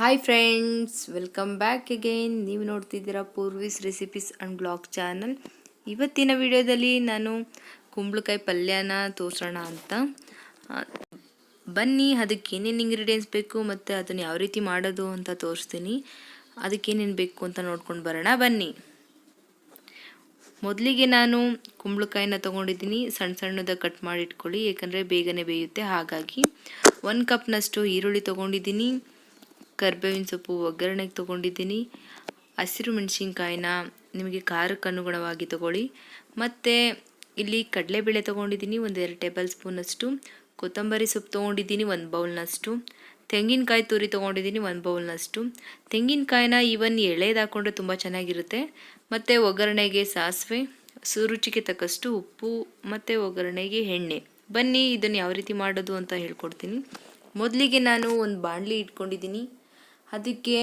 Hi friends, welcome back again. ನೀವು ನೋಡ್ತಿದ್ದೀರಾ ಪೂರ್ವಿಸ್ recipes and blog channel. ಇವತ್ತಿನ ವಿಡಿಯೋದಲ್ಲಿ ನಾನು ಕುಂಬಳಕಾಯಿ ಪಲ್ಯನ ತೋರಿಸೋಣ ಅಂತ. ಬನ್ನಿ, ಅದಕ್ಕೆ ಏನೇನು ಇಂಗ್ರೀಡಿಯೆಂಟ್ಸ್ ಬೇಕು ಮತ್ತು ಅದನ್ನು ಯಾವ ರೀತಿ ಮಾಡೋದು ಅಂತ ತೋರಿಸ್ತೀನಿ. ಅದಕ್ಕೇನೇನು ಬೇಕು ಅಂತ ನೋಡ್ಕೊಂಡು ಬರೋಣ ಬನ್ನಿ. ಮೊದಲಿಗೆ ನಾನು ಕುಂಬಳಕಾಯಿನ ತೊಗೊಂಡಿದ್ದೀನಿ. ಸಣ್ಣ ಸಣ್ಣದಾಗಿ ಕಟ್ ಮಾಡಿ ಇಟ್ಕೊಳ್ಳಿ, ಏಕೆಂದರೆ ಬೇಗನೆ ಬೇಯುತ್ತೆ. ಹಾಗಾಗಿ 1 ಕಪ್ನಷ್ಟು ಈರುಳ್ಳಿ ತೊಗೊಂಡಿದ್ದೀನಿ. ಕರಿಬೇವಿನ ಸೊಪ್ಪು ಒಗ್ಗರಣೆಗೆ ತೊಗೊಂಡಿದ್ದೀನಿ. ಹಸಿರು ಮೆಣಸಿನ್ಕಾಯಿನ ನಿಮಗೆ ಖಾರಕ್ಕೆ ಅನುಗುಣವಾಗಿ ತೊಗೊಳ್ಳಿ. ಮತ್ತು ಇಲ್ಲಿ ಕಡಲೆಬೇಳೆ ತೊಗೊಂಡಿದ್ದೀನಿ, 1-2 ಟೇಬಲ್ ಸ್ಪೂನಷ್ಟು. ಕೊತ್ತಂಬರಿ ಸೊಪ್ಪು ತೊಗೊಂಡಿದ್ದೀನಿ, 1 ಬೌಲ್ನಷ್ಟು. ತೆಂಗಿನಕಾಯಿ ತುರಿ ತೊಗೊಂಡಿದ್ದೀನಿ, 1 ಬೌಲ್ನಷ್ಟು. ತೆಂಗಿನಕಾಯಿನ ಈವನ್ ಎಳೆದು ಹಾಕ್ಕೊಂಡ್ರೆ ತುಂಬ ಚೆನ್ನಾಗಿರುತ್ತೆ. ಮತ್ತು ಒಗ್ಗರಣೆಗೆ ಸಾಸಿವೆ, ರುಚಿಗೆ ತಕ್ಕಷ್ಟು ಉಪ್ಪು ಮತ್ತು ಒಗ್ಗರಣೆಗೆ ಎಣ್ಣೆ. ಬನ್ನಿ, ಇದನ್ನು ಯಾವ ರೀತಿ ಮಾಡೋದು ಅಂತ ಹೇಳ್ಕೊಡ್ತೀನಿ. ಮೊದಲಿಗೆ ನಾನು ಒಂದು ಬಾಣಲಿ ಇಟ್ಕೊಂಡಿದ್ದೀನಿ. ಅದಕ್ಕೆ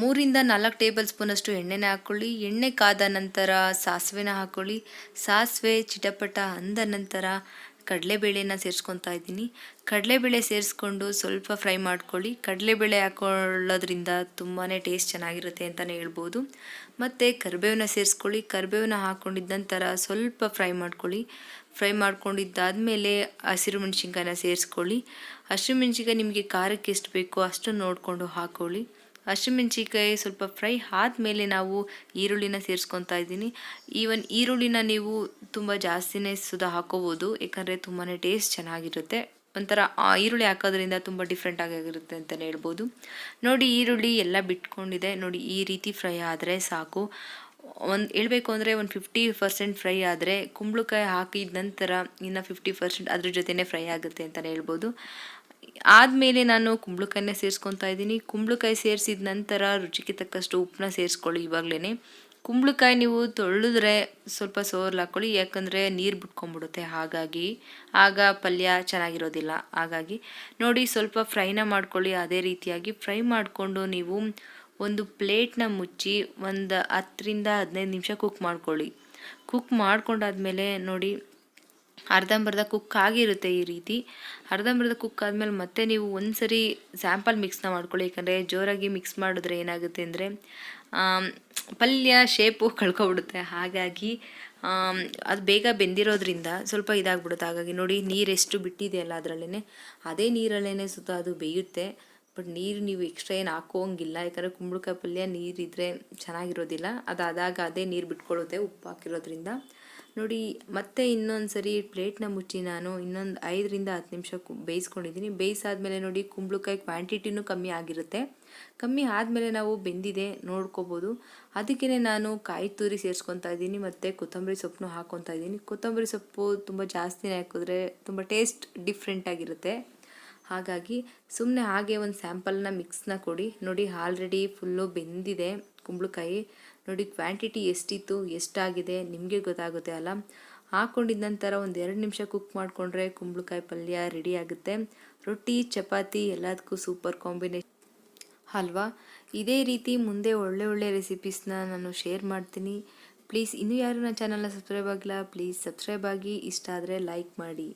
3-4 ಟೇಬಲ್ ಸ್ಪೂನಷ್ಟು ಎಣ್ಣೆನ ಹಾಕ್ಕೊಳ್ಳಿ. ಎಣ್ಣೆ ಕಾದ ನಂತರ ಸಾಸಿವೆನ ಹಾಕ್ಕೊಳ್ಳಿ. ಸಾಸಿವೆ ಚಿಟಪಟ ಅಂದ ನಂತರ ಕಡಲೆಬೇಳೆನ ಸೇರಿಸ್ಕೊತಾ ಇದ್ದೀನಿ. ಕಡಲೆಬೇಳೆ ಸೇರಿಸ್ಕೊಂಡು ಸ್ವಲ್ಪ ಫ್ರೈ ಮಾಡ್ಕೊಳ್ಳಿ. ಕಡಲೆಬೇಳೆ ಹಾಕೊಳ್ಳೋದ್ರಿಂದ ತುಂಬಾ ಟೇಸ್ಟ್ ಚೆನ್ನಾಗಿರುತ್ತೆ ಅಂತಲೇ ಹೇಳ್ಬೋದು. ಮತ್ತು ಕರಿಬೇವನ್ನ ಸೇರಿಸ್ಕೊಳ್ಳಿ. ಕರಿಬೇವನ್ನ ಹಾಕ್ಕೊಂಡಿದ್ದ ನಂತರ ಸ್ವಲ್ಪ ಫ್ರೈ ಮಾಡ್ಕೊಳ್ಳಿ. ಫ್ರೈ ಮಾಡ್ಕೊಂಡಿದ್ದಾದಮೇಲೆ ಹಸಿರು ಮೆಣಸಿನ್ಕಾಯಿನ ಸೇರಿಸ್ಕೊಳ್ಳಿ. ಹಸಿರು ಮೆಣಸಿನ್ಕಾಯಿ ನಿಮಗೆ ಖಾರಕ್ಕೆ ಎಷ್ಟು ಬೇಕೋ ಅಷ್ಟು ನೋಡಿಕೊಂಡು ಹಾಕ್ಕೊಳ್ಳಿ. ಹಸಿಮೆಣಸಿನ್ಕಾಯಿ ಸ್ವಲ್ಪ ಫ್ರೈ ಆದಮೇಲೆ ನಾವು ಈರುಳ್ಳಿನ ಸೇರಿಸ್ಕೊತಾ ಇದ್ದೀನಿ. ಈವನ್ ಈರುಳ್ಳಿನ ನೀವು ತುಂಬ ಜಾಸ್ತಿನೇ ಸುಧಾ ಹಾಕೋಬೋದು, ಯಾಕಂದರೆ ತುಂಬಾ ಟೇಸ್ಟ್ ಚೆನ್ನಾಗಿರುತ್ತೆ. ಒಂಥರ ಈರುಳ್ಳಿ ಹಾಕೋದ್ರಿಂದ ತುಂಬ ಡಿಫ್ರೆಂಟ್ ಆಗಿರುತ್ತೆ ಅಂತಲೇ ಹೇಳ್ಬೋದು. ನೋಡಿ, ಈರುಳ್ಳಿ ಎಲ್ಲ ಬಿಟ್ಕೊಂಡಿದೆ. ನೋಡಿ, ಈ ರೀತಿ ಫ್ರೈ ಆದರೆ ಸಾಕು. ಹೇಳಬೇಕು ಅಂದರೆ 50% ಫ್ರೈ ಆದರೆ ಕುಂಬಳಕಾಯಿ ಹಾಕಿದ ನಂತರ ಇನ್ನು 50% ಅದ್ರ ಜೊತೆನೇ ಫ್ರೈ ಆಗುತ್ತೆ ಅಂತಲೇ ಹೇಳ್ಬೋದು. ಆದಮೇಲೆ ನಾನು ಕುಂಬಳಕಾಯಿನ ಸೇರಿಸ್ಕೊತಾ ಇದ್ದೀನಿ. ಕುಂಬಳಕಾಯಿ ಸೇರಿಸಿದ ನಂತರ ರುಚಿಗೆ ತಕ್ಕಷ್ಟು ಉಪ್ಪನ್ನ ಸೇರಿಸ್ಕೊಳ್ಳಿ. ಇವಾಗಲೇ ಕುಂಬಳಕಾಯಿ ನೀವು ತೊಳೆದ್ರೆ ಸ್ವಲ್ಪ ಸೋರ್ಲು ಹಾಕ್ಕೊಳ್ಳಿ, ಯಾಕಂದರೆ ನೀರು ಬಿಟ್ಕೊಂಡ್ಬಿಡುತ್ತೆ. ಹಾಗಾಗಿ ಆಗ ಪಲ್ಯ ಚೆನ್ನಾಗಿರೋದಿಲ್ಲ. ಹಾಗಾಗಿ ನೋಡಿ, ಸ್ವಲ್ಪ ಫ್ರೈನ ಮಾಡ್ಕೊಳ್ಳಿ. ಅದೇ ರೀತಿಯಾಗಿ ಫ್ರೈ ಮಾಡಿಕೊಂಡು ನೀವು ಒಂದು ಪ್ಲೇಟ್ನ ಮುಚ್ಚಿ 10-15 ನಿಮಿಷ ಕುಕ್ ಮಾಡ್ಕೊಳ್ಳಿ. ಕುಕ್ ಮಾಡ್ಕೊಂಡಾದ್ಮೇಲೆ ನೋಡಿ, ಅರ್ಧಂಬರ್ಧ ಕುಕ್ ಆಗಿರುತ್ತೆ. ಈ ರೀತಿ ಅರ್ಧಂಬರ್ಧ ಕುಕ್ ಆದಮೇಲೆ ಮತ್ತೆ ನೀವು ಒಂದ್ಸರಿ ಸ್ಯಾಂಪಲ್ ಮಿಕ್ಸ್ನ ಮಾಡ್ಕೊಳ್ಳಿ. ಯಾಕಂದರೆ ಜೋರಾಗಿ ಮಿಕ್ಸ್ ಮಾಡಿದ್ರೆ ಏನಾಗುತ್ತೆ ಅಂದರೆ ಪಲ್ಯ ಶೇಪು ಕಳ್ಕೊಬಿಡುತ್ತೆ. ಹಾಗಾಗಿ ಅದು ಬೇಗ ಬೆಂದಿರೋದ್ರಿಂದ ಸ್ವಲ್ಪ ಇದಾಗ್ಬಿಡುತ್ತೆ. ಹಾಗಾಗಿ ನೋಡಿ, ನೀರೆಷ್ಟು ಬಿಟ್ಟಿದೆಯಲ್ಲ ಅದರಲ್ಲೇ, ಅದೇ ನೀರಲ್ಲೇ ಸುತ್ತ ಅದು ಬೇಯುತ್ತೆ. ಬಟ್ ನೀರು ನೀವು ಎಕ್ಸ್ಟ್ರಾ ಏನು ಹಾಕೋಂಗಿಲ್ಲ, ಯಾಕಂದರೆ ಕುಂಬಳಕಾಯಿ ಪಲ್ಯ ನೀರಿದ್ದರೆ ಚೆನ್ನಾಗಿರೋದಿಲ್ಲ. ಅದಾದಾಗ ಅದೇ ನೀರು ಬಿಟ್ಕೊಳ್ಳುತ್ತೆ ಉಪ್ಪು ಹಾಕಿರೋದ್ರಿಂದ. ನೋಡಿ, ಮತ್ತೆ ಇನ್ನೊಂದು ಸರಿ ಪ್ಲೇಟ್ನ ಮುಚ್ಚಿ ನಾನು ಇನ್ನೊಂದು 5-10 ನಿಮಿಷ ಬೇಯಿಸ್ಕೊಂಡಿದ್ದೀನಿ. ಬೇಯಿಸಾದ್ಮೇಲೆ ನೋಡಿ, ಕುಂಬಳಕಾಯಿ ಕ್ವಾಂಟಿಟಿನೂ ಕಮ್ಮಿ ಆಗಿರುತ್ತೆ. ಕಮ್ಮಿ ಆದಮೇಲೆ ನಾವು ಬೆಂದಿದೆ ನೋಡ್ಕೋಬೋದು. ಅದಕ್ಕೇ ನಾನು ಕಾಯಿ ತುರಿ ಸೇರಿಸ್ಕೊತಾ ಇದ್ದೀನಿ ಮತ್ತು ಕೊತ್ತಂಬರಿ ಸೊಪ್ಪನ್ನು ಹಾಕ್ಕೊತಾ ಇದ್ದೀನಿ. ಕೊತ್ತಂಬರಿ ಸೊಪ್ಪು ತುಂಬ ಜಾಸ್ತಿನೇ ಹಾಕಿದ್ರೆ ತುಂಬ ಟೇಸ್ಟ್ ಡಿಫ್ರೆಂಟಾಗಿರುತ್ತೆ. ಹಾಗಾಗಿ ಸುಮ್ಮನೆ ಹಾಗೆ ಒಂದು ಸ್ಯಾಂಪಲ್ನ ಮಿಕ್ಸ್ನ ಕೊಡಿ. ನೋಡಿ, ಆಲ್ರೆಡಿ ಫುಲ್ಲು ಬೆಂದಿದೆ ಕುಂಬಳಕಾಯಿ. ನೋಡಿ, ಕ್ವಾಂಟಿಟಿ ಎಷ್ಟಿತ್ತು ಎಷ್ಟಾಗಿದೆ ನಿಮಗೆ ಗೊತ್ತಾಗುತ್ತೆ ಅಲ್ಲ. ಹಾಕ್ಕೊಂಡಿದ್ದ ನಂತರ 1-2 ನಿಮಿಷ ಕುಕ್ ಮಾಡಿಕೊಂಡ್ರೆ ಕುಂಬಳಕಾಯಿ ಪಲ್ಯ ರೆಡಿ ಆಗುತ್ತೆ. ರೊಟ್ಟಿ ಚಪಾತಿ ಎಲ್ಲದಕ್ಕೂ ಸೂಪರ್ ಕಾಂಬಿನೇಷನ್ ಅಲ್ವಾ. ಇದೇ ರೀತಿ ಮುಂದೆ ಒಳ್ಳೆ ರೆಸಿಪೀಸ್ನ ನಾನು ಶೇರ್ ಮಾಡ್ತೀನಿ. ಪ್ಲೀಸ್, ಇನ್ನೂ ಯಾರು ನನ್ನ ಚಾನಲ್ನ ಸಬ್ಸ್ಕ್ರೈಬ್ ಆಗಿಲ್ಲ, ಪ್ಲೀಸ್ ಸಬ್ಸ್ಕ್ರೈಬ್ ಆಗಿ. ಇಷ್ಟ ಆದರೆ ಲೈಕ್ ಮಾಡಿ.